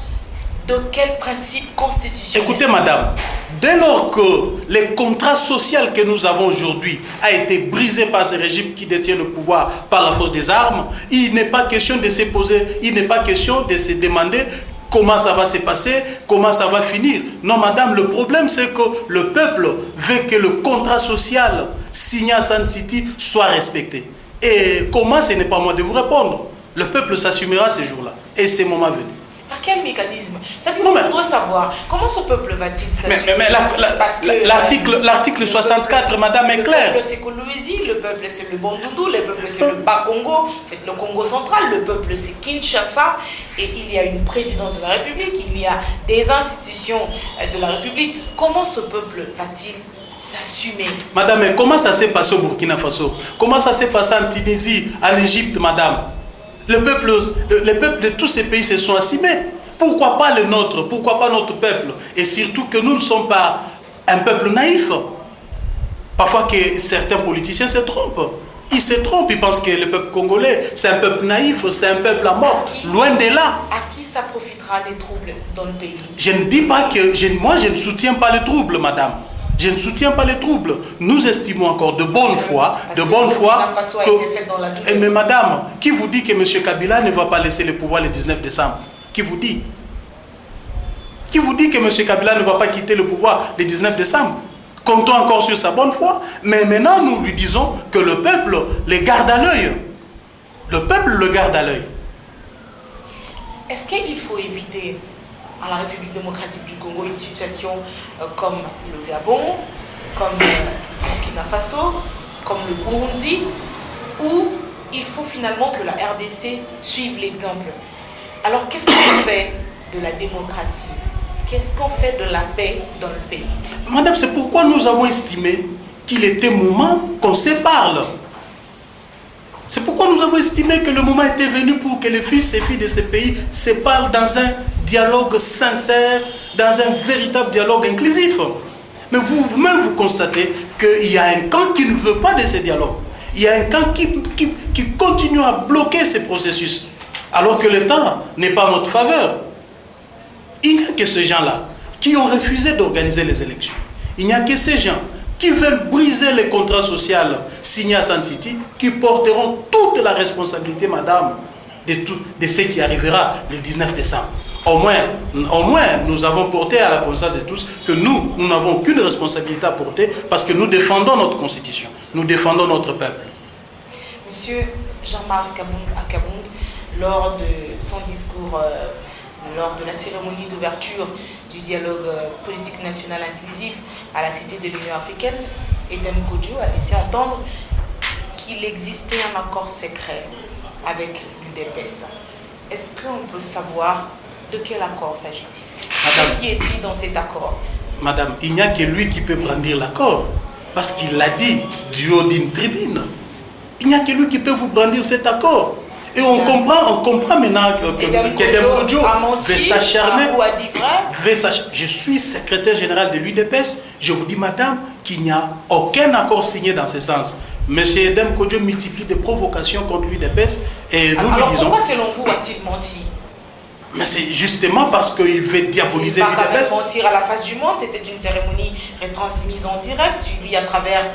de quel principe constitutionnel? Écoutez, madame, dès lors que le contrat social que nous avons aujourd'hui a été brisé par ce régime qui détient le pouvoir par la force des armes, il n'est pas question de se poser, il n'est pas question de se demander comment ça va se passer, comment ça va finir. Non, madame, le problème, c'est que le peuple veut que le contrat social signé à Sun City soit respecté. Et comment, ce n'est pas moi de vous répondre. Le peuple s'assumera ces jours-là. Et c'est le moment venu. Par quel mécanisme? Ça veut dire qu'on doit savoir comment ce peuple va-t-il s'assumer? Mais l'article 64, madame, est clair. Le peuple, c'est Kolwezi, le peuple, c'est le Bandundu, le peuple, c'est le Bas-Congo, en fait, le Congo central, le peuple, c'est Kinshasa, et il y a une présidence de la République, il y a des institutions de la République. Comment ce peuple va-t-il s'assumer? Madame, mais comment ça s'est passé au Burkina Faso? Comment ça s'est passé en Tunisie, en Égypte, madame? Les peuples de tous ces pays se sont assumés. Pourquoi pas le nôtre? Pourquoi pas notre peuple? Et surtout que nous ne sommes pas un peuple naïf. Parfois que certains politiciens se trompent. Ils se trompent, ils pensent que le peuple congolais, c'est un peuple naïf, c'est un peuple à mort. Loin de là. À qui ça profitera les troubles dans le pays? Je ne dis pas que... Moi, je ne soutiens pas les troubles, madame. Je ne soutiens pas les troubles. Nous estimons encore de bonne foi, que... Mais madame, qui vous dit que M. Kabila ne va pas laisser le pouvoir le 19 décembre? Qui vous dit? Qui vous dit que M. Kabila ne va pas quitter le pouvoir le 19 décembre? Comptons encore sur sa bonne foi. Mais maintenant, nous lui disons que le peuple le garde à l'œil. Le peuple le garde à l'œil. Est-ce qu'il faut éviter à la République démocratique du Congo une situation comme le Gabon, comme le Burkina Faso, comme le Burundi, où il faut finalement que la RDC suive l'exemple? Alors qu'est-ce qu'on fait de la démocratie? Qu'est-ce qu'on fait de la paix dans le pays? Madame, c'est pourquoi nous avons estimé qu'il était moment qu'on se parle. C'est pourquoi nous avons estimé que le moment était venu pour que les fils et filles de ces pays se parlent dans un dialogue sincère, dans un véritable dialogue inclusif. Mais vous-même, vous constatez qu'il y a un camp qui ne veut pas de ce dialogue. Il y a un camp qui continue à bloquer ce processus, alors que le temps n'est pas en notre faveur. Il n'y a que ces gens-là qui ont refusé d'organiser les élections. Il n'y a que ces gens qui veulent briser les contrats sociaux signés à Sun City, qui porteront toute la responsabilité, madame, de ce qui arrivera le 19 décembre. Au moins, nous avons porté à la connaissance de tous que nous n'avons aucune responsabilité à porter parce que nous défendons notre constitution, nous défendons notre peuple. Monsieur Jean-Marc Akabound, lors de son discours, lors de la cérémonie d'ouverture du dialogue politique national inclusif à la Cité de l'Union africaine, Edem Kodjo a laissé entendre qu'il existait un accord secret avec l'UDPS. Est-ce qu'on peut savoir de quel accord s'agit-il? Qu'est-ce qui est dit dans cet accord? Madame, il n'y a que lui qui peut brandir l'accord, parce qu'il l'a dit du haut d'une tribune. Il n'y a que lui qui peut vous brandir cet accord. Et on comprend maintenant qu'Edem Kodjo veut s'acharner. Je suis secrétaire général de l'UDPS. Je vous dis, madame, qu'il n'y a aucun accord signé dans ce sens. Monsieur Edem Kodjo multiplie des provocations contre l'UDPS. Et nous lui disons... Pourquoi, selon vous, a-t-il menti? Mais c'est justement parce qu'il veut diaboliser l'UDPS. Il ne va pas mentir à la face du monde. C'était une cérémonie retransmise en direct, suivie à travers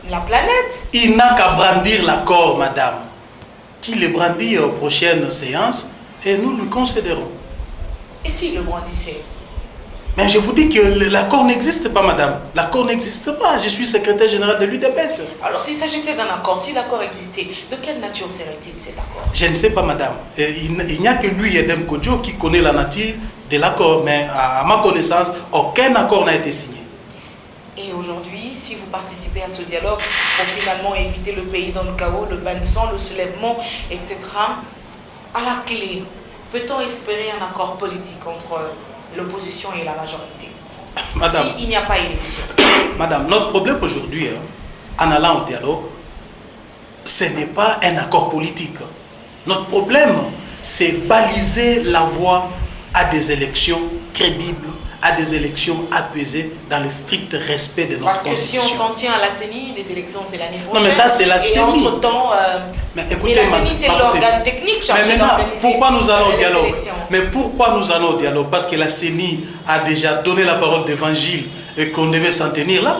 la planète. Il n'a qu'à brandir l'accord, madame. Qui le brandit aux prochaines séances et nous lui concéderons. Et s'il le brandissait? Mais je vous dis que l'accord n'existe pas, madame. L'accord n'existe pas. Je suis secrétaire général de l'UDPS. Alors s'il s'agissait d'un accord, si l'accord existait, de quelle nature serait-il cet accord? Je ne sais pas, madame. Il n'y a que lui, Edem Kodjo, qui connaît la nature de l'accord. Mais à ma connaissance, aucun accord n'a été signé. Et aujourd'hui, si vous participez à ce dialogue pour finalement éviter le pays dans le chaos, le bain de sang, le soulèvement, etc., à la clé, peut-on espérer un accord politique entre l'opposition et la majorité? Madame, s'il n'y a pas élection. Madame, notre problème aujourd'hui, en allant au dialogue, ce n'est pas un accord politique. Notre problème, c'est baliser la voie à des élections crédibles, à des élections apaisées dans le strict respect de notre constitution. Parce que si on s'en tient à la CENI, les élections c'est l'année prochaine. Non mais ça c'est la CENI. Et entre-temps, mais la CENI c'est l'organe technique chargé d'organiser. Pourquoi nous allons au dialogue? Mais pourquoi nous allons au dialogue? Parce que la CENI a déjà donné la parole d'évangile et qu'on devait s'en tenir là.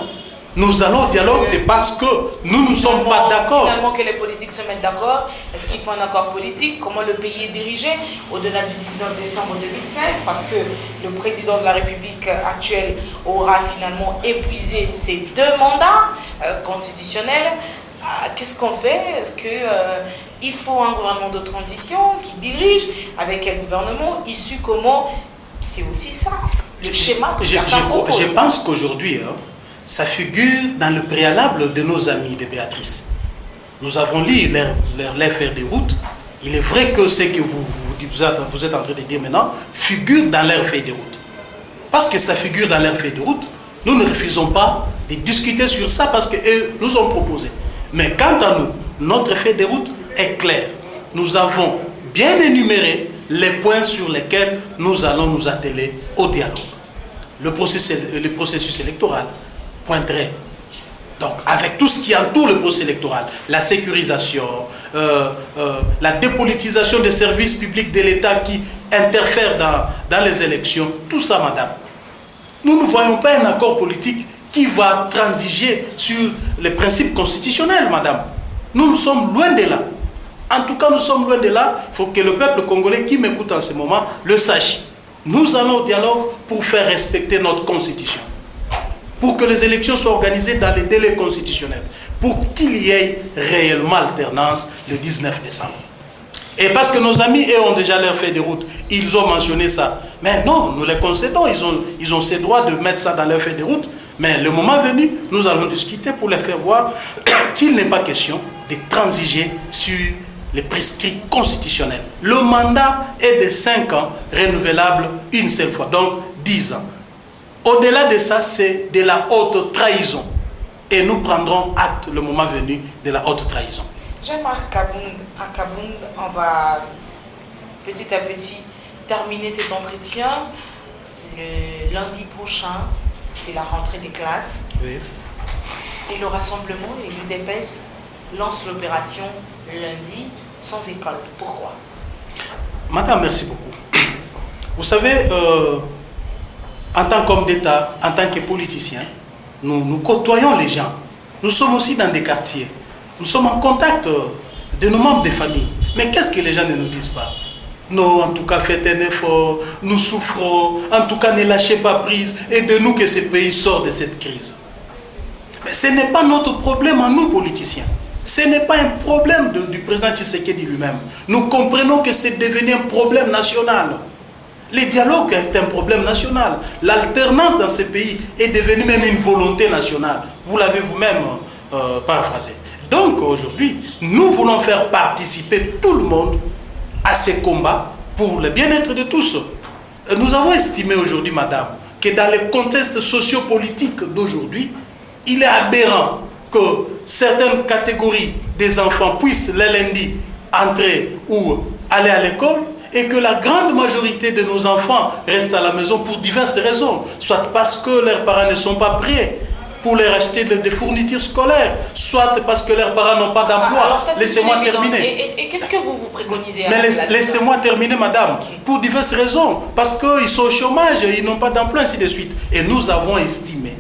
Nous allons au dialogue, c'est parce que nous ne sommes pas d'accord. Finalement que les politiques se mettent d'accord. Est-ce qu'il faut un accord politique? Comment le pays est dirigé au-delà du 19 décembre 2016? Parce que le président de la République actuel aura finalement épuisé ses 2 mandats constitutionnels. Qu'est-ce qu'on fait? Est-ce qu'il faut un gouvernement de transition qui dirige? Avec quel gouvernement? Issu comment? C'est aussi ça, le schéma que certains proposent. Je pense qu'aujourd'hui... ça figure dans le préalable de nos amis de Béatrice. Nous avons lu leur feuille de route. Il est vrai que ce que vous êtes en train de dire maintenant figure dans leur feuille de route. Parce que ça figure dans leur feuille de route, nous ne refusons pas de discuter sur ça parce qu'eux nous ont proposé. Mais quant à nous, notre feuille de route est claire. Nous avons bien énuméré les points sur lesquels nous allons nous atteler au dialogue. Le processus électoral pointerait. Donc, avec tout ce qui entoure le processus électoral, la sécurisation, la dépolitisation des services publics de l'État qui interfèrent dans les élections, tout ça, madame. Nous ne voyons pas un accord politique qui va transiger sur les principes constitutionnels, madame. Nous sommes loin de là. En tout cas, nous sommes loin de là. Il faut que le peuple congolais qui m'écoute en ce moment le sache. Nous allons au dialogue pour faire respecter notre constitution. Pour que les élections soient organisées dans les délais constitutionnels, pour qu'il y ait réellement alternance le 19 décembre. Et parce que nos amis, eux, ont déjà leur feuille de route, ils ont mentionné ça. Mais non, nous les concédons, ils ont ces droits de mettre ça dans leur feuille de route. Mais le moment venu, nous allons discuter pour les faire voir qu'il n'est pas question de transiger sur les prescrits constitutionnels. Le mandat est de 5 ans, renouvelable une seule fois, donc 10 ans. Au-delà de ça, c'est de la haute trahison. Et nous prendrons acte le moment venu de la haute trahison. Jean-Marc Kabound, on va petit à petit terminer cet entretien. Le lundi prochain, c'est la rentrée des classes. Oui. Et le rassemblement et l'UDPS lance l'opération lundi sans école. Pourquoi? Madame, merci beaucoup. Vous savez... en tant qu'homme d'État, en tant que politicien, nous côtoyons les gens. Nous sommes aussi dans des quartiers. Nous sommes en contact de nos membres de famille. Mais qu'est-ce que les gens ne nous disent pas? Non, en tout cas, faites un effort, nous souffrons, en tout cas, ne lâchez pas prise, aidez-nous que ce pays sorte de cette crise. Mais ce n'est pas notre problème à nous, politiciens. Ce n'est pas un problème du président Tshisekedi lui-même. Nous comprenons que c'est devenu un problème national. Le dialogue est un problème national. L'alternance dans ce pays est devenue même une volonté nationale. Vous l'avez vous-même paraphrasé. Donc aujourd'hui, nous voulons faire participer tout le monde à ces combats pour le bien-être de tous. Nous avons estimé aujourd'hui, madame, que dans le contexte sociopolitique d'aujourd'hui, il est aberrant que certaines catégories des enfants puissent le lundi entrer ou aller à l'école et que la grande majorité de nos enfants restent à la maison pour diverses raisons, soit parce que leurs parents ne sont pas prêts pour leur acheter des fournitures scolaires, soit parce que leurs parents n'ont pas d'emploi. Laissez-moi terminer. Et qu'est-ce que vous préconisez? Mais laissez-moi terminer, madame. Okay. Pour diverses raisons. Parce qu'ils sont au chômage, ils n'ont pas d'emploi, ainsi de suite. Et nous avons estimé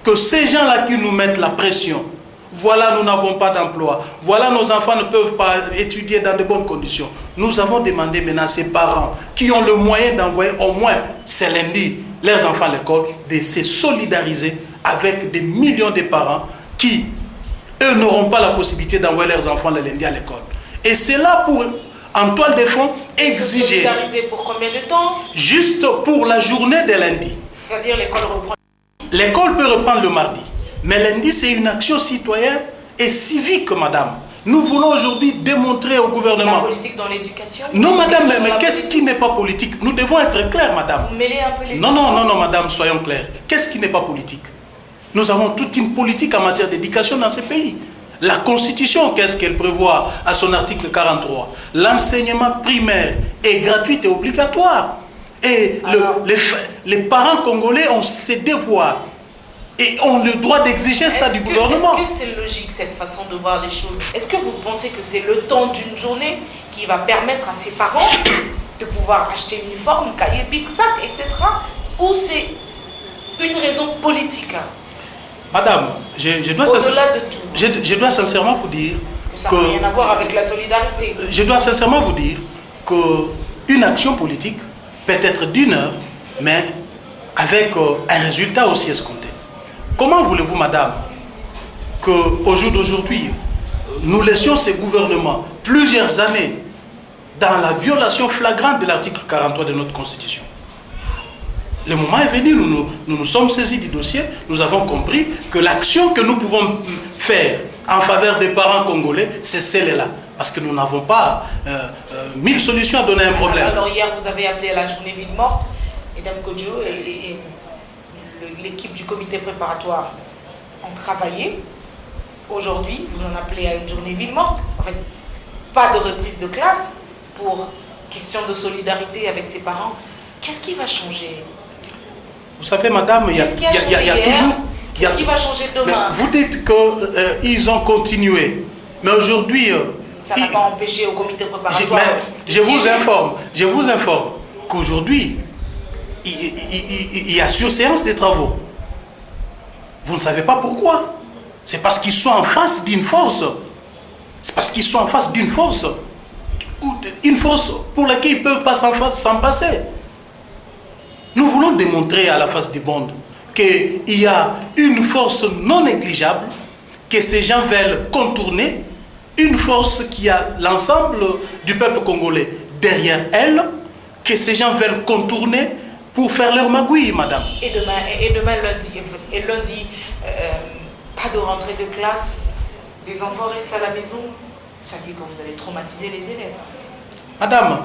que ces gens-là qui nous mettent la pression, voilà, nous n'avons pas d'emploi, voilà, nos enfants ne peuvent pas étudier dans de bonnes conditions. Nous avons demandé maintenant à ces parents qui ont le moyen d'envoyer au moins ce lundi leurs enfants à l'école, de se solidariser avec des millions de parents qui, eux, n'auront pas la possibilité d'envoyer leurs enfants le lundi à l'école. Et c'est là pour, en toile de fond, exiger... Solidariser pour combien de temps? Juste pour la journée de lundi. C'est-à-dire l'école reprend? L'école peut reprendre le mardi. Mais lundi, c'est une action citoyenne et civique, madame. Nous voulons aujourd'hui démontrer au gouvernement... La politique dans l'éducation? Non, madame, mais qu'est-ce qui n'est pas politique? Nous devons être clairs, madame. Vous mêlez un peu les Non, non, non, non, madame, soyons clairs. Qu'est-ce qui n'est pas politique? Nous avons toute une politique en matière d'éducation dans ce pays. La Constitution, qu'est-ce qu'elle prévoit à son article 43? L'enseignement primaire est gratuit et obligatoire. Et les parents congolais ont ces devoirs. Et ont le droit d'exiger ça du gouvernement. Est-ce que c'est logique cette façon de voir les choses? Est-ce que vous pensez que c'est le temps d'une journée qui va permettre à ses parents de pouvoir acheter une uniforme, cahier, bic, sac, etc. Ou c'est une raison politique? Madame, je dois sincèrement vous dire que ça n'a rien à voir avec la solidarité. Je dois sincèrement vous dire qu'une action politique peut être d'une heure, mais avec un résultat aussi escompté. Comment voulez-vous, madame, qu'au jour d'aujourd'hui, nous laissions ces gouvernements plusieurs années dans la violation flagrante de l'article 43 de notre Constitution? Le moment est venu, nous nous sommes saisis du dossier, nous avons compris que l'action que nous pouvons faire en faveur des parents congolais, c'est celle-là. Parce que nous n'avons pas 1000 solutions à donner à un problème. Alors hier, vous avez appelé à la journée ville morte, Mesdames Kodjo et l'équipe du comité préparatoire ont travaillé. Aujourd'hui, vous en appelez à une journée ville morte. En fait, pas de reprise de classe pour question de solidarité avec ses parents. Qu'est-ce qui va changer? Vous savez, madame, il y a toujours... Qu'est-ce qui va changer demain? Vous dites qu'ils ont continué. Mais aujourd'hui... ça n'a pas empêché au comité préparatoire... Je vous informe qu'aujourd'hui, il y a surséance des travaux. Vous ne savez pas pourquoi. C'est parce qu'ils sont en face d'une force. C'est parce qu'ils sont en face d'une force. Une force pour laquelle ils ne peuvent pas s'en passer. Nous voulons démontrer à la face du monde qu'il y a une force non négligeable, que ces gens veulent contourner, une force qui a l'ensemble du peuple congolais derrière elle, que ces gens veulent contourner pour faire leur magouille, madame. Et demain lundi, pas de rentrée de classe, les enfants restent à la maison, ça dit que vous allez traumatiser les élèves. Madame,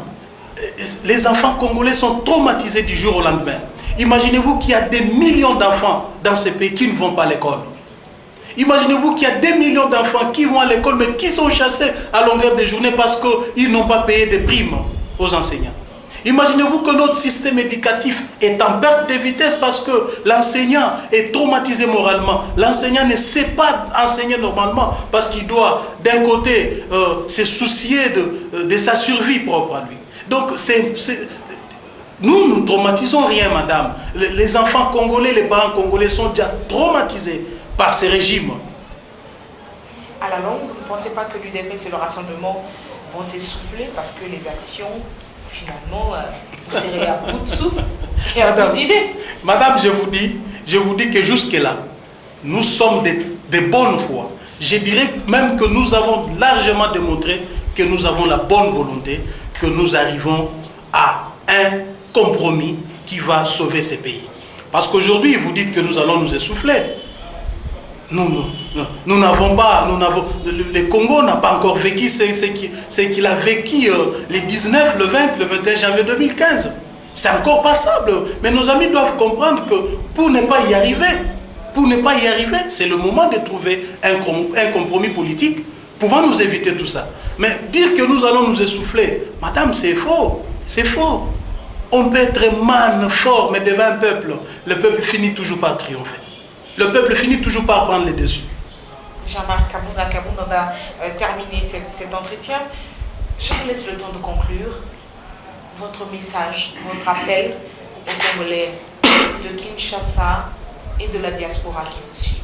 les enfants congolais sont traumatisés du jour au lendemain. Imaginez-vous qu'il y a des millions d'enfants dans ce pays qui ne vont pas à l'école. Imaginez-vous qu'il y a des millions d'enfants qui vont à l'école mais qui sont chassés à longueur de journée parce qu'ils n'ont pas payé des primes aux enseignants. Imaginez-vous que notre système éducatif est en perte de vitesse parce que l'enseignant est traumatisé moralement. L'enseignant ne sait pas enseigner normalement parce qu'il doit d'un côté se soucier de sa survie propre à lui. Donc nous ne traumatisons rien, madame. Les enfants congolais, les parents congolais sont déjà traumatisés par ces régimes. À la longue, vous ne pensez pas que l'UDPS et le rassemblement vont s'essouffler parce que les actions, finalement, vous serez à bout de souffle et à bout d'idées? Madame, je vous dis que jusque-là, nous sommes de bonne foi. Je dirais même que nous avons largement démontré que nous avons la bonne volonté, que nous arrivons à un compromis qui va sauver ces pays. Parce qu'aujourd'hui, vous dites que nous allons nous essouffler. Nous n'avons pas, le Congo n'a pas encore vécu ce qu'il a vécu les 19, le 20, le 21 janvier 2015. C'est encore passable. Mais nos amis doivent comprendre que pour ne pas y arriver, c'est le moment de trouver un compromis politique pouvant nous éviter tout ça. Mais dire que nous allons nous essouffler, madame, c'est faux. C'est faux. On peut être man fort, mais devant un peuple, le peuple finit toujours par triompher. Le peuple finit toujours par prendre les dessus. Jean-Marc Kabunda a terminé cet entretien. Je vous laisse le temps de conclure. Votre message, votre appel aux Congolais de Kinshasa et de la diaspora qui vous suivent.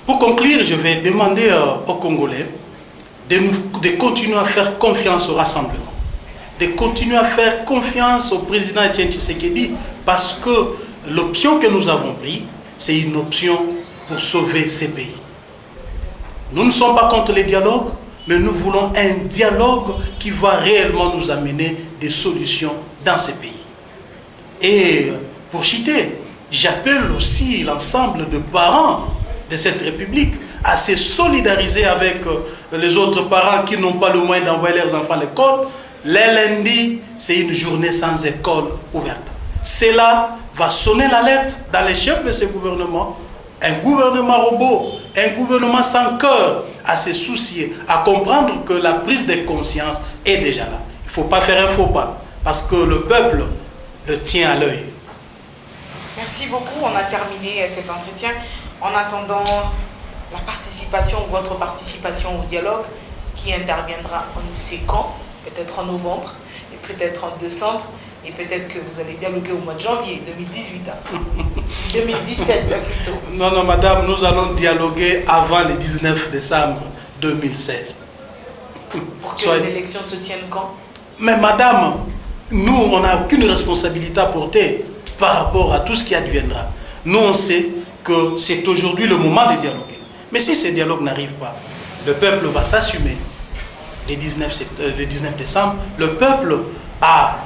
Pour conclure, je vais demander aux Congolais de continuer à faire confiance au rassemblement, de continuer à faire confiance au président Etienne Tshisekedi, parce que l'option que nous avons prise, c'est une option pour sauver ces pays. Nous ne sommes pas contre les dialogues, mais nous voulons un dialogue qui va réellement nous amener des solutions dans ces pays. Et pour citer, j'appelle aussi l'ensemble de parents de cette République à se solidariser avec les autres parents qui n'ont pas le moyen d'envoyer leurs enfants à l'école. Les lundis, c'est une journée sans école ouverte. Cela va sonner l'alerte dans les chefs de ce gouvernement. Un gouvernement robot, un gouvernement sans cœur, à se soucier, à comprendre que la prise de conscience est déjà là. Il ne faut pas faire un faux pas, parce que le peuple le tient à l'œil. Merci beaucoup, on a terminé cet entretien. En attendant la participation, votre participation au dialogue qui interviendra on ne sait quand, peut-être en novembre, et peut-être en décembre, et peut-être que vous allez dialoguer au mois de janvier 2018, 2017 plutôt. Non, non, madame, nous allons dialoguer avant le 19 décembre 2016. Pour que les élections se tiennent quand? Mais madame, nous, on n'a aucune responsabilité à porter par rapport à tout ce qui adviendra. Nous, on sait que c'est aujourd'hui le moment de dialoguer. Mais si ce dialogue n'arrive pas, le peuple va s'assumer. Le 19 décembre, le peuple a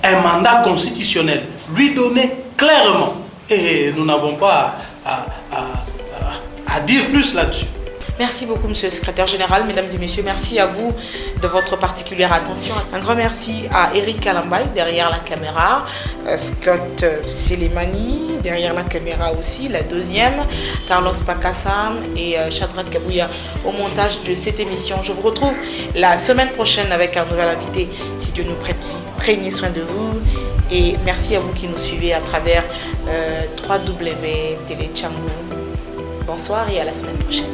un mandat constitutionnel, lui donné clairement. Et nous n'avons pas à dire plus là-dessus. Merci beaucoup, monsieur le secrétaire général. Mesdames et messieurs, merci à vous de votre particulière attention. Un grand merci à Eric Kalambay, derrière la caméra, Scott Selemani, derrière la caméra aussi, la deuxième, Carlos Pakassam et Shadrach Kabouya au montage de cette émission. Je vous retrouve la semaine prochaine avec un nouvel invité, si Dieu nous prête vie. Prenez soin de vous et merci à vous qui nous suivez à travers www.telechangu. Bonsoir et à la semaine prochaine.